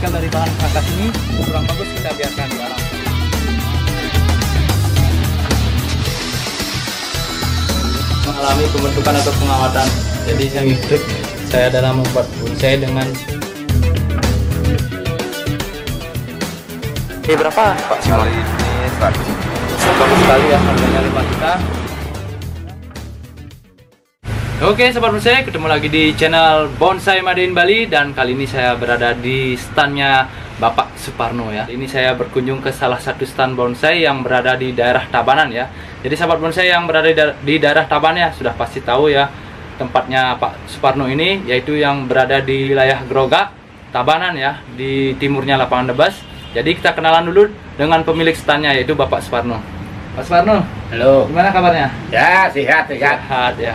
tipikal dari bahan angkat ini kurang bagus, kita biarkan di alam. Mengalami pembentukan atau pengawatan, jadi saya ngikut saya dalam membuat bonsai dengan berapa Pak Simon? Kali ini 100. Bagus sekali ya, harganya 5 juta. Oke sobat bonsai, ketemu lagi di channel Bonsai Made in Bali, dan kali ini saya berada di standnya Bapak Suparno ya. Ini saya berkunjung ke salah satu stand bonsai yang berada di daerah Tabanan ya. Jadi sahabat bonsai yang berada di daerah Tabanan ya sudah pasti tahu ya tempatnya Pak Suparno ini, yaitu yang berada di wilayah Grogak, Tabanan ya, di timurnya lapangan Debas. Jadi kita kenalan dulu dengan pemilik standnya, yaitu Bapak Suparno. Pak Suparno, Halo. gimana kabarnya? Ya, sehat. Sehat ya.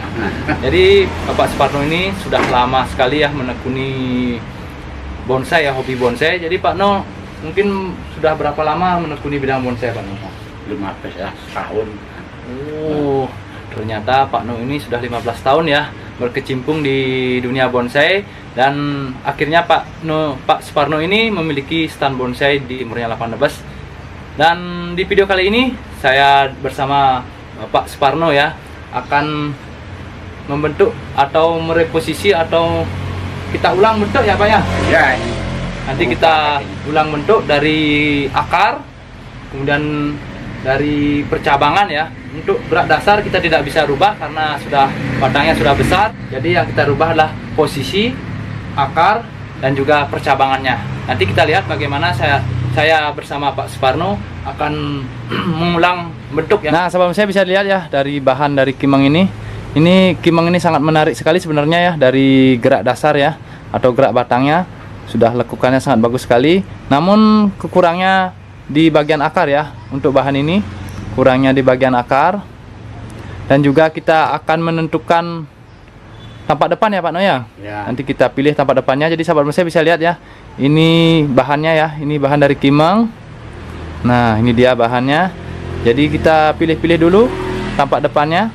Jadi Bapak Suparno ini sudah lama sekali ya menekuni bonsai ya, hobi bonsai. Jadi Pak No, mungkin sudah berapa lama menekuni bidang bonsai Pak No? 15 tahun. Oh, ternyata Pak No ini sudah 15 tahun ya berkecimpung di dunia bonsai, dan akhirnya Pak Suparno ini memiliki stand bonsai di timurnya lapangan Debas. Dan di video kali ini saya bersama Pak Suparno ya akan membentuk atau mereposisi atau kita ulang bentuk ya Pak ya. Ya, Nanti kita ulang bentuk dari akar, kemudian dari percabangan ya. Untuk berat dasar kita tidak bisa rubah karena batangnya sudah besar. Jadi yang kita rubah adalah posisi, akar, dan juga percabangannya. Nanti kita lihat bagaimana saya bersama Pak Suparno akan mengulang bentuk ya. Nah, sahabat saya bisa lihat ya dari bahan dari kimeng ini. Ini kimeng ini sangat menarik sekali sebenarnya ya, dari gerak dasar ya atau gerak batangnya sudah lekukannya sangat bagus sekali. Namun kekurangnya di bagian akar ya. Untuk bahan ini kurangnya di bagian akar. Dan juga kita akan menentukan tampak depan ya Pak No ya. Ya. Nanti kita pilih tampak depannya. Jadi sahabat saya bisa lihat ya. Ini bahannya ya, ini bahan dari kimeng. Nah, ini dia bahannya. Jadi kita pilih-pilih dulu tampak depannya.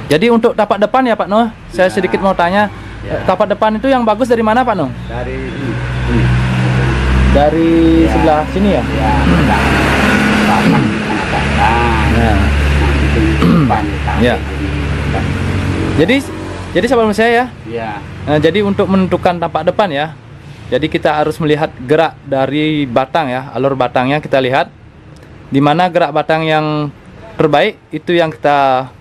Jadi untuk tapak depan ya Pak No, saya sedikit mau tanya, tapak depan itu yang bagus dari mana Pak No? Dari ini. Dari sebelah sini ya? Ya, Ya. Jadi sahabat saya ya. Ya. Nah, jadi untuk menentukan tapak depan ya, jadi kita harus melihat gerak dari batang ya, alur batangnya kita lihat. Di mana gerak batang yang terbaik itu yang kita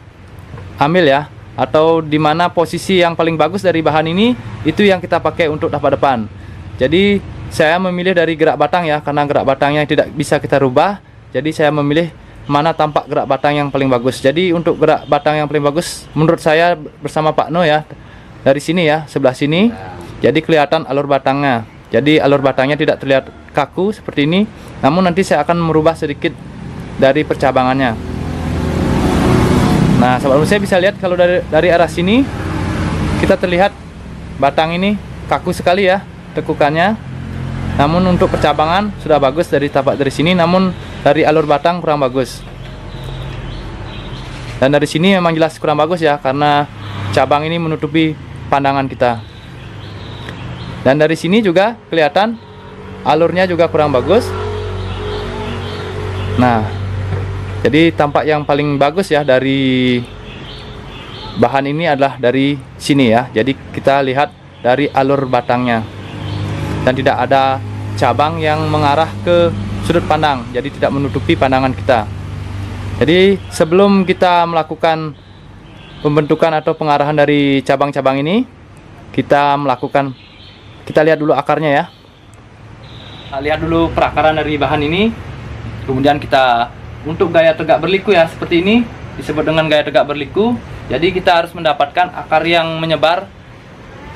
ambil ya, atau di mana posisi yang paling bagus dari bahan ini itu yang kita pakai untuk tapak depan. Jadi saya memilih dari gerak batang ya, karena gerak batangnya tidak bisa kita rubah. Jadi saya memilih mana tampak gerak batang yang paling bagus. Jadi untuk gerak batang yang paling bagus menurut saya bersama Pak No ya, dari sini ya, sebelah sini. Jadi kelihatan alur batangnya. Jadi alur batangnya tidak terlihat kaku seperti ini. Namun nanti saya akan merubah sedikit dari percabangannya. Nah, sahabat saya bisa lihat kalau dari arah sini kita terlihat batang ini kaku sekali ya tekukannya. Namun untuk percabangan sudah bagus dari tapak dari sini, namun dari alur batang kurang bagus. Dan dari sini memang jelas kurang bagus ya, karena cabang ini menutupi pandangan kita. Dan dari sini juga kelihatan alurnya juga kurang bagus. Nah, jadi tampak yang paling bagus ya dari bahan ini adalah dari sini ya. Jadi kita lihat dari alur batangnya. Dan tidak ada cabang yang mengarah ke sudut pandang, jadi tidak menutupi pandangan kita. Jadi sebelum kita melakukan pembentukan atau pengarahan dari cabang-cabang ini, kita lihat dulu akarnya ya. Lihat dulu perakaran dari bahan ini. Kemudian kita untuk gaya tegak berliku ya, seperti ini disebut dengan gaya tegak berliku. Jadi kita harus mendapatkan akar yang menyebar,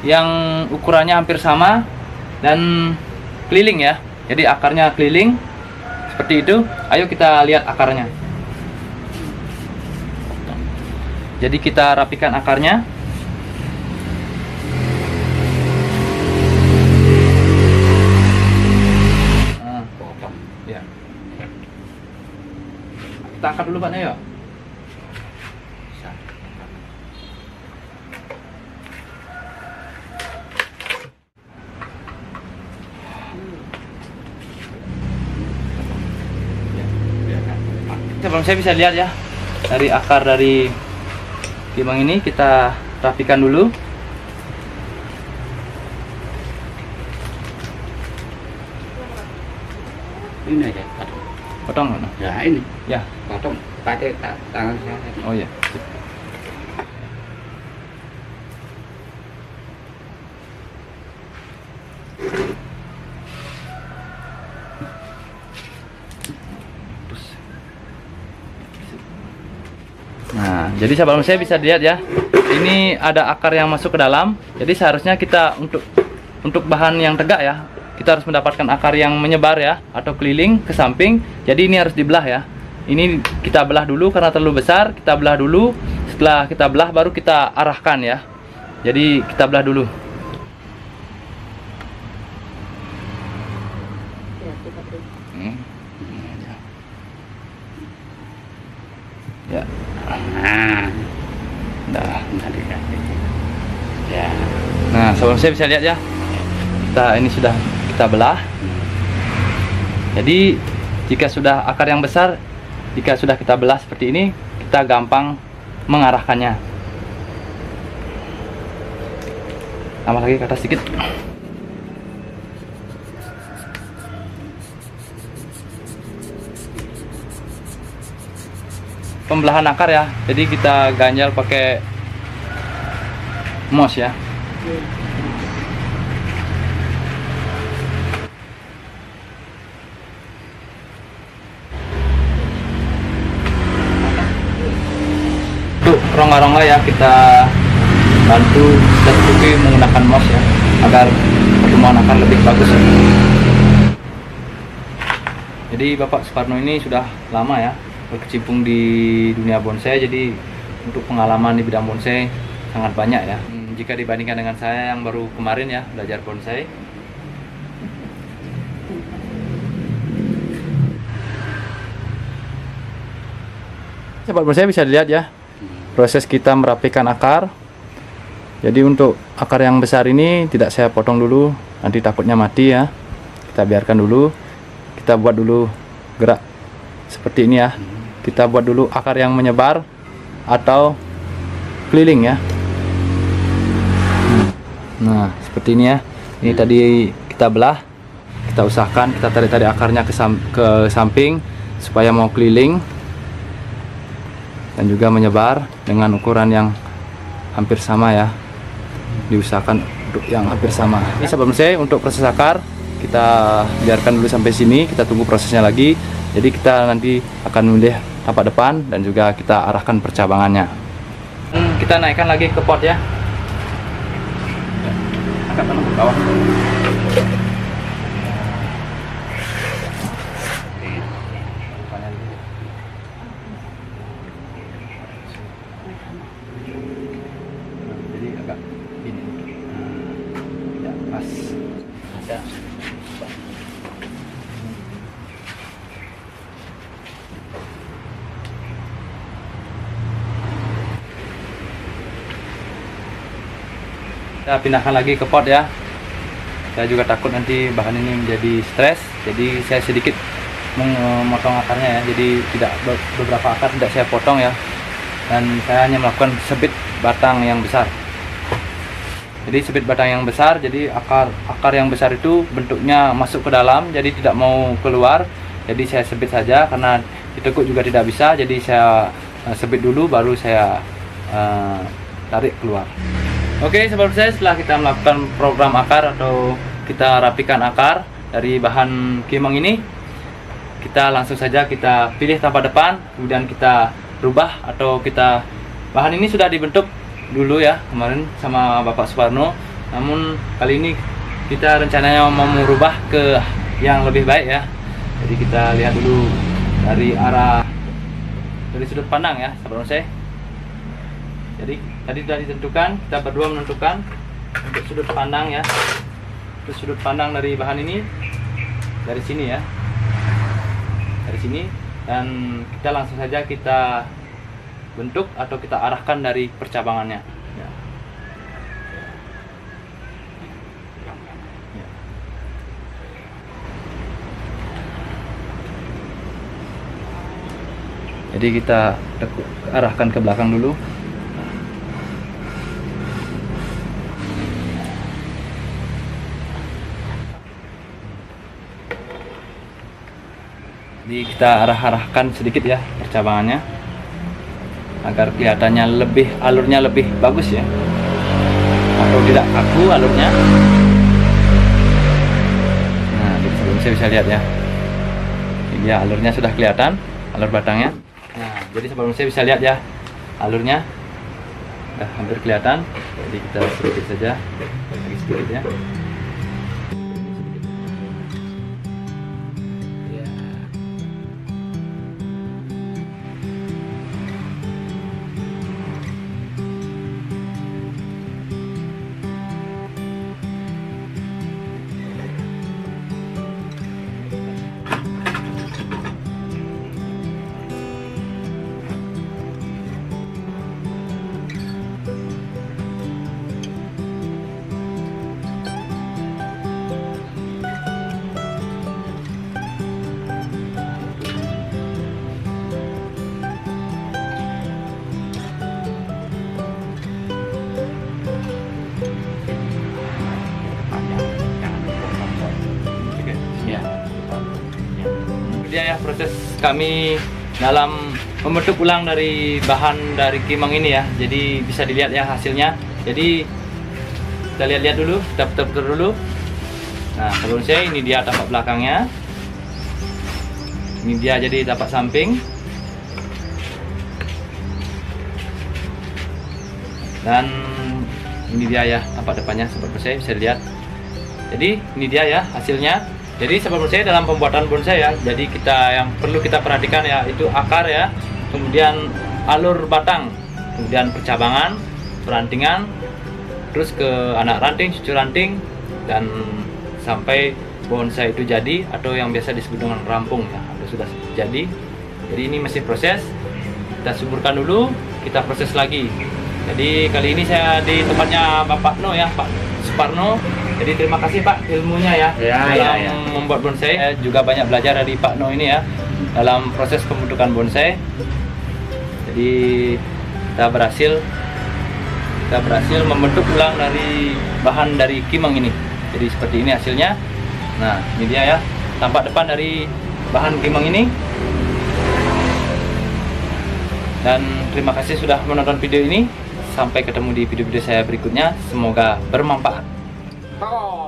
yang ukurannya hampir sama dan keliling ya. Jadi akarnya keliling seperti itu. Ayo kita lihat akarnya. Jadi kita rapikan akarnya. Ya. Kita angkat dulu Pak Neo. sebelum saya bisa lihat ya, dari akar dari kimang ini kita rapikan dulu. Ini aja, potong. Potong mana? Ya ini, Ya. potong pakai tangan saya. Oh ya. Nah, jadi sahabat saya bisa lihat ya. Ini ada akar yang masuk ke dalam. Jadi seharusnya kita untuk bahan yang tegak ya, kita harus mendapatkan akar yang menyebar ya, atau keliling ke samping. Jadi ini harus dibelah ya. Ini kita belah dulu karena terlalu besar, kita belah dulu. Setelah kita belah baru kita arahkan ya. Jadi kita belah dulu. Ya. Nah, Nah, nanti ya. nah sebelum saya bisa lihat ya. Ini sudah kita belah. Jadi jika sudah akar yang besar, jika sudah kita belah seperti ini, kita gampang mengarahkannya. Tambah lagi ke atas sedikit. Pembelahan akar ya, jadi kita ganjal pakai mos ya. Untuk rongga-rongga ya kita bantu dan tutupi menggunakan mos ya, agar pertumbuhan akar lebih bagus ya. Jadi Bapak Suparno ini sudah lama ya berkecimpung di dunia bonsai, jadi untuk pengalaman di bidang bonsai sangat banyak ya. Jika dibandingkan dengan saya yang baru kemarin ya belajar bonsai. Sahabat bonsai bisa dilihat ya proses kita merapikan akar. Jadi untuk akar yang besar ini tidak saya potong dulu, nanti takutnya mati ya. Kita biarkan dulu. Kita buat dulu gerak seperti ini ya. Kita buat dulu akar yang menyebar atau keliling ya. Nah seperti ini ya. Ini tadi kita belah, kita usahakan kita tarik-tarik akarnya ke samping supaya mau keliling dan juga menyebar dengan ukuran yang hampir sama ya. Diusahakan untuk yang hampir sama. Ini sahabat bonsai untuk proses akar kita biarkan dulu sampai sini, kita tunggu prosesnya lagi. Jadi kita nanti akan memilih tapak depan dan juga kita arahkan percabangannya. Kita naikkan lagi ke pot ya. Angkat tangan ke bawah. Jadi agak ini. Ya, pas. Ya. Kita pindahkan lagi ke pot ya. Saya juga takut nanti bahan ini menjadi stres, jadi saya sedikit memotong akarnya ya. Jadi tidak beberapa akar tidak saya potong ya, dan saya hanya melakukan sebit batang yang besar. Jadi sebit batang yang besar, jadi akar yang besar itu bentuknya masuk ke dalam, jadi tidak mau keluar. Jadi saya sebit saja karena ditekuk juga tidak bisa, jadi saya sebit dulu baru saya tarik keluar. Oke, sahabat saya, setelah kita melakukan program akar atau kita rapikan akar dari bahan kimang ini, kita langsung saja kita pilih tapak depan, kemudian kita rubah atau kita bahan ini sudah dibentuk dulu ya kemarin sama Bapak Suparno. Namun kali ini kita rencananya mau merubah ke yang lebih baik ya. Jadi kita lihat dulu dari sudut pandang ya, sahabat saya. Jadi tadi sudah ditentukan, kita berdua menentukan untuk sudut pandang ya. Untuk sudut pandang dari bahan ini dari sini ya. Dari sini, dan kita langsung saja kita bentuk atau kita arahkan dari percabangannya. Ya. Jadi kita arahkan ke belakang dulu. Jadi kita arahkan sedikit ya percabangannya agar kelihatannya lebih, alurnya lebih bagus ya, atau tidak kaku alurnya. Nah, jadi sebelum saya bisa lihat ya, ini ya alurnya sudah kelihatan, alur batangnya. Nah, jadi sebelum saya bisa lihat ya alurnya udah hampir kelihatan. Jadi kita sedikit saja, lagi sedikit ya. Dia ya proses kami dalam membentuk ulang dari bahan dari kimang ini ya. Jadi bisa dilihat ya hasilnya. Jadi kita lihat-lihat dulu, kita putar-putar dulu. Nah, sebelum saya ini dia tapak belakangnya. Ini dia jadi tapak samping. Dan ini dia ya tapak depannya seperti saya bisa dilihat. Jadi ini dia ya hasilnya. Jadi sebelum saya dalam pembuatan bonsai ya, jadi yang perlu kita perhatikan ya itu akar ya, kemudian alur batang, kemudian percabangan, perantingan, terus ke anak ranting, cucu ranting, dan sampai bonsai itu jadi atau yang biasa disebut dengan rampung ya, sudah jadi. Jadi ini masih proses, kita suburkan dulu, kita proses lagi. Jadi kali ini saya di tempatnya Bapak No ya, Pak Suparno. Jadi terima kasih Pak ilmunya ya, dalam membuat bonsai. Saya juga banyak belajar dari Pak No ini ya dalam proses pembentukan bonsai. Jadi kita berhasil membentuk ulang dari bahan dari kimang ini. Jadi seperti ini hasilnya. Nah, ini dia ya tampak depan dari bahan kimang ini. Dan terima kasih sudah menonton video ini. Sampai ketemu di video-video saya berikutnya. Semoga bermanfaat. Oh.